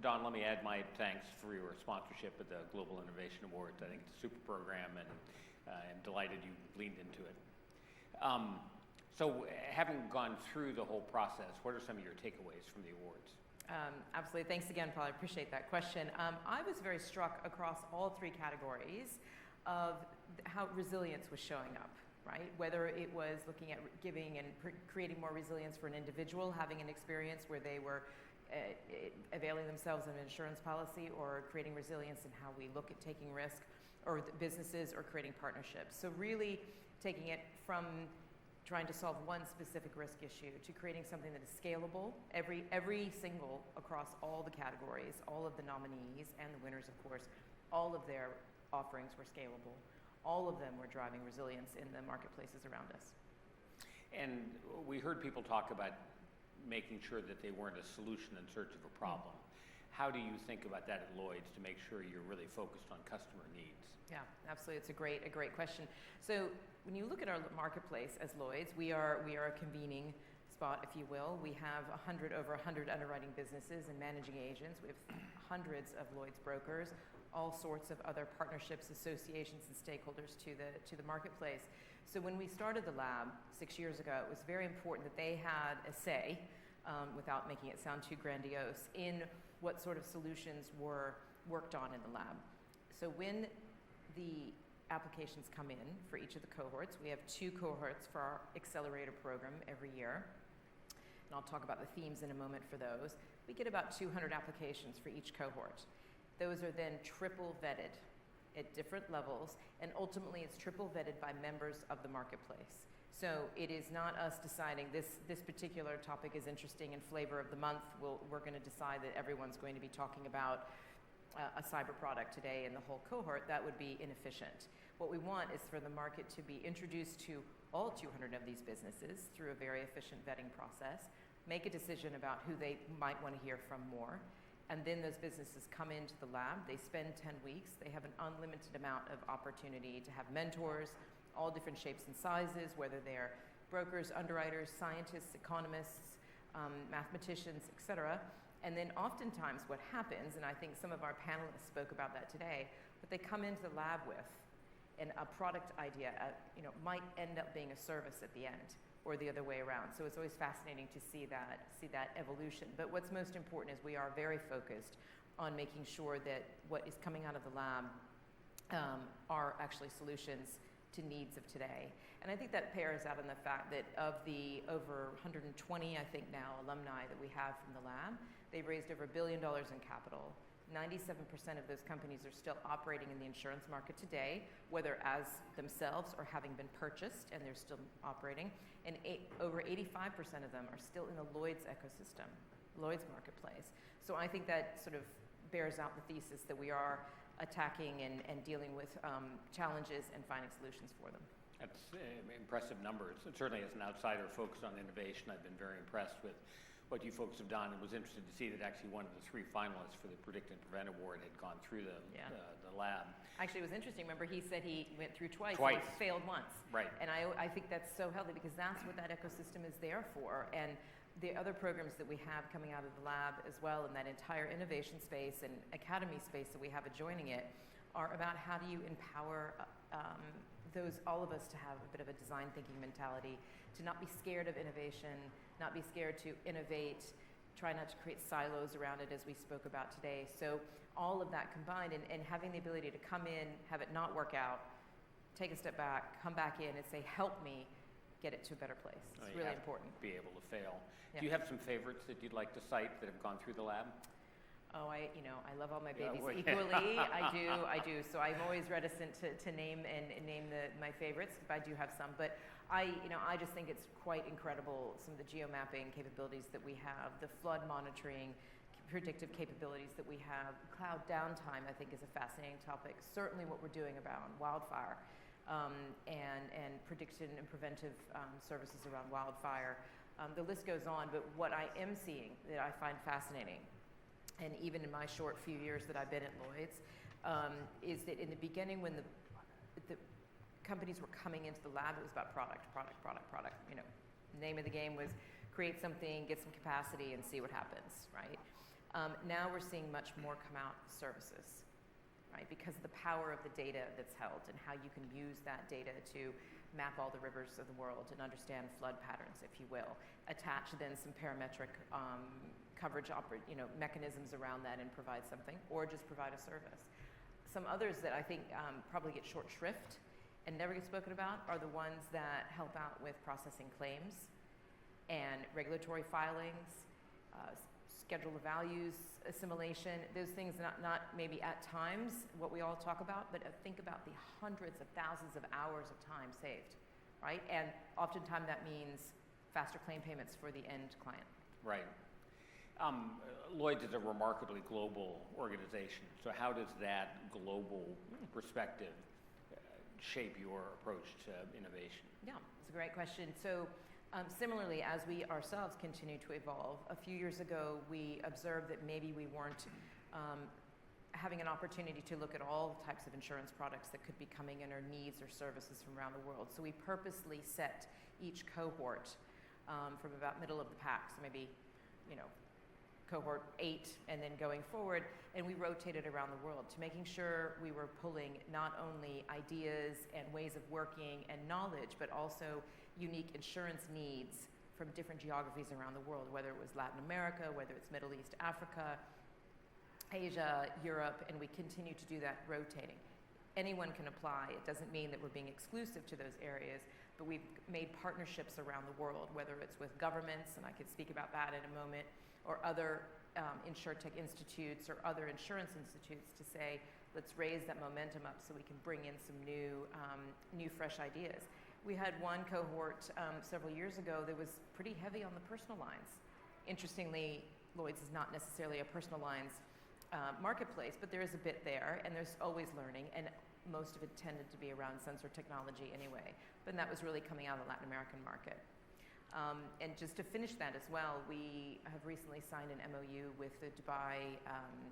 Don, let me add my thanks for your sponsorship of the Global Innovation Awards. I think it's a super program, and I'm delighted you leaned into it. So having gone through the whole process, what are some of your takeaways from the awards? Absolutely. Thanks again, Paul. I appreciate that question. I was very struck across all three categories of how resilience was showing up, right? Whether it was looking at giving and creating more resilience for an individual, having an experience where they were availing themselves of an insurance policy, or creating resilience in how we look at taking risk, or businesses, or creating partnerships. So really taking it from trying to solve one specific risk issue to creating something that is scalable. Every single, across all the categories, all of the nominees and the winners, of course, all of their offerings were scalable. All of them were driving resilience in the marketplaces around us. And we heard people talk about making sure that they weren't a solution in search of a problem. How do you think about that at Lloyd's to make sure you're really focused on customer needs? Yeah, absolutely. It's a great question. So when you look at our marketplace as Lloyd's, we are a convening spot, if you will. We have over 100 underwriting businesses and managing agents. We have hundreds of Lloyd's brokers, all sorts of other partnerships, associations, and stakeholders to the marketplace. So when we started the lab 6 years ago, it was very important that they had a say, without making it sound too grandiose, in what sort of solutions were worked on in the lab. So when the applications come in for each of the cohorts, we have 2 cohorts for our accelerator program every year, and I'll talk about the themes in a moment for those. We get about 200 applications for each cohort. Those are then triple vetted at different levels, and ultimately it's triple vetted by members of the marketplace. So it is not us deciding this particular topic is interesting and flavor of the month. We're going to decide that everyone's going to be talking about a cyber product today in the whole cohort. That would be inefficient. What we want is for the market to be introduced to all 200 of these businesses through a very efficient vetting process, make a decision about who they might want to hear from more, and then those businesses come into the lab. They spend 10 weeks. They have an unlimited amount of opportunity to have mentors, all different shapes and sizes, whether they're brokers, underwriters, scientists, economists, mathematicians, etc. And then oftentimes what happens, and I think some of our panelists spoke about that today, what they come into the lab with, and a product idea might end up being a service at the end, or the other way around. So it's always fascinating to see that evolution. But what's most important is we are very focused on making sure that what is coming out of the lab are actually solutions to needs of today. And I think that bears out in the fact that of the over 120, I think now, alumni that we have from the lab, they've raised over $1 billion in capital. 97% of those companies are still operating in the insurance market today, whether as themselves or having been purchased, and they're still operating. And over 85% of them are still in the Lloyd's ecosystem, Lloyd's marketplace. So I think that sort of bears out the thesis that we are attacking and dealing with challenges and finding solutions for them. That's impressive numbers. And certainly as an outsider focused on innovation, I've been very impressed with what you folks have done, and was interested to see that actually one of the 3 finalists for the Predict and Prevent Award had gone through the lab. Actually, it was interesting. Remember, he said he went through twice. And failed once. Right. And I think that's so healthy, because that's what that ecosystem is there for. And the other programs that we have coming out of the lab as well, in that entire innovation space and academy space that we have adjoining it, are about how do you empower all of us to have a bit of a design thinking mentality, to not be scared of innovation, not be scared to innovate, try not to create silos around it, as we spoke about today. So all of that combined, and having the ability to come in, have it not work out, take a step back, come back in and say, help me get it to a better place. It's really important. Be able to fail. Yeah. Do you have some favorites that you'd like to cite that have gone through the lab? Oh, I love all my babies equally. I do. So I'm always reticent to name my favorites. I do have some, but I just think it's quite incredible, some of the geomapping capabilities that we have, the flood monitoring, predictive capabilities that we have. Cloud downtime, I think, is a fascinating topic. Certainly what we're doing about wildfire, and prediction and preventive services around wildfire. The list goes on, but what I am seeing that I find fascinating, and even in my short few years that I've been at Lloyd's, is that in the beginning, when the companies were coming into the lab, it was about product. Name of the game was create something, get some capacity, and see what happens, right? Now we're seeing much more come out services, right? Because of the power of the data that's held and how you can use that data to map all the rivers of the world and understand flood patterns, if you will. Attach then some parametric coverage mechanisms around that and provide something, or just provide a service. Some others that I think probably get short shrift and never get spoken about are the ones that help out with processing claims and regulatory filings, schedule of values assimilation, those things not maybe at times what we all talk about, but think about the hundreds of thousands of hours of time saved, right? And oftentimes that means faster claim payments for the end client. Right. Lloyd's is a remarkably global organization, so how does that global perspective shape your approach to innovation? Yeah, it's a great question. So similarly, as we ourselves continue to evolve, a few years ago we observed that maybe we weren't having an opportunity to look at all types of insurance products that could be coming in, or needs or services from around the world. So we purposely set each cohort from about middle of the pack, so maybe, cohort 8 and then going forward, and we rotated around the world to making sure we were pulling not only ideas and ways of working and knowledge, but also unique insurance needs from different geographies around the world, whether it was Latin America, whether it's Middle East, Africa, Asia, Europe, and we continue to do that rotating. Anyone can apply. It doesn't mean that we're being exclusive to those areas, but we've made partnerships around the world, whether it's with governments, and I could speak about that in a moment, or other insurtech institutes or other insurance institutes to say, let's raise that momentum up so we can bring in some new fresh ideas. We had one cohort several years ago that was pretty heavy on the personal lines. Interestingly, Lloyd's is not necessarily a personal lines marketplace, but there is a bit there, and there's always learning, and most of it tended to be around sensor technology anyway, but that was really coming out of the Latin American market. And just to finish that as well, we have recently signed an MOU with the Dubai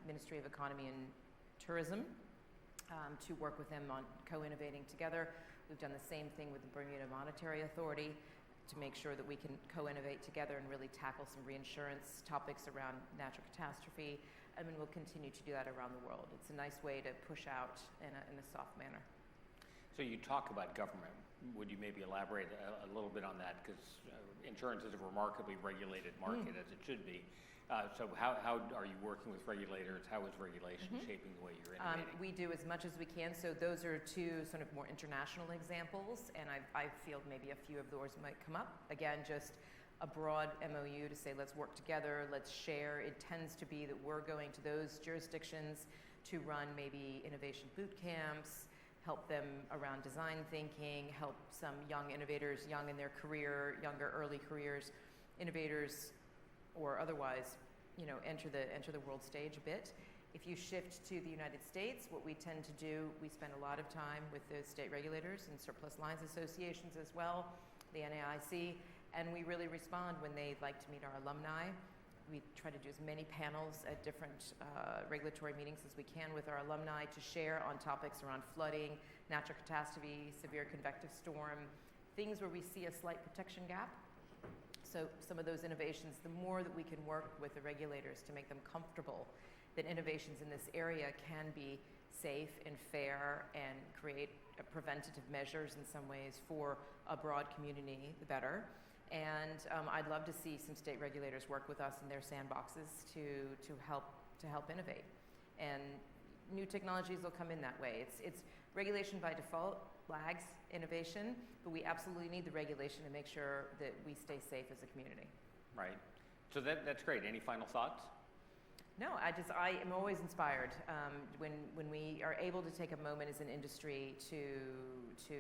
Ministry of Economy and Tourism to work with them on co-innovating together. We've done the same thing with the Bermuda Monetary Authority to make sure that we can co-innovate together and really tackle some reinsurance topics around natural catastrophe. I mean, we'll continue to do that around the world. It's a nice way to push out in a soft manner. So you talk about government. Would you maybe elaborate a little bit on that? Because insurance is a remarkably regulated market, as it should be. So how are you working with regulators? How is regulation shaping the way you're innovating? We do as much as we can. So those are two sort of more international examples, and I feel maybe a few of those might come up. Again, just a broad MOU to say, let's work together, let's share. It tends to be that we're going to those jurisdictions to run maybe innovation boot camps, help them around design thinking, help some young innovators, young in their career, younger early careers, innovators, or otherwise, enter the world stage a bit. If you shift to the United States, what we tend to do, we spend a lot of time with the state regulators and surplus lines associations as well, the NAIC, and we really respond when they'd like to meet our alumni. We try to do as many panels at different regulatory meetings as we can with our alumni to share on topics around flooding, natural catastrophe, severe convective storm, things where we see a slight protection gap. So some of those innovations, the more that we can work with the regulators to make them comfortable that innovations in this area can be safe and fair and create preventative measures in some ways for a broad community, the better. And I'd love to see some state regulators work with us in their sandboxes to help innovate. And new technologies will come in that way. It's regulation by default lags innovation, but we absolutely need the regulation to make sure that we stay safe as a community. Right. So that's great. Any final thoughts? No, I am always inspired when we are able to take a moment as an industry to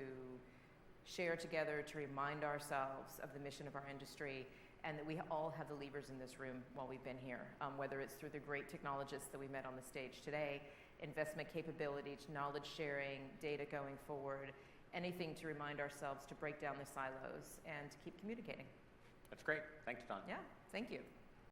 share together, to remind ourselves of the mission of our industry, and that we all have the levers in this room while we've been here, whether it's through the great technologists that we met on the stage today, investment capability, to knowledge sharing, data going forward, anything to remind ourselves to break down the silos and to keep communicating. That's great. Thanks, Dawn. Yeah, thank you.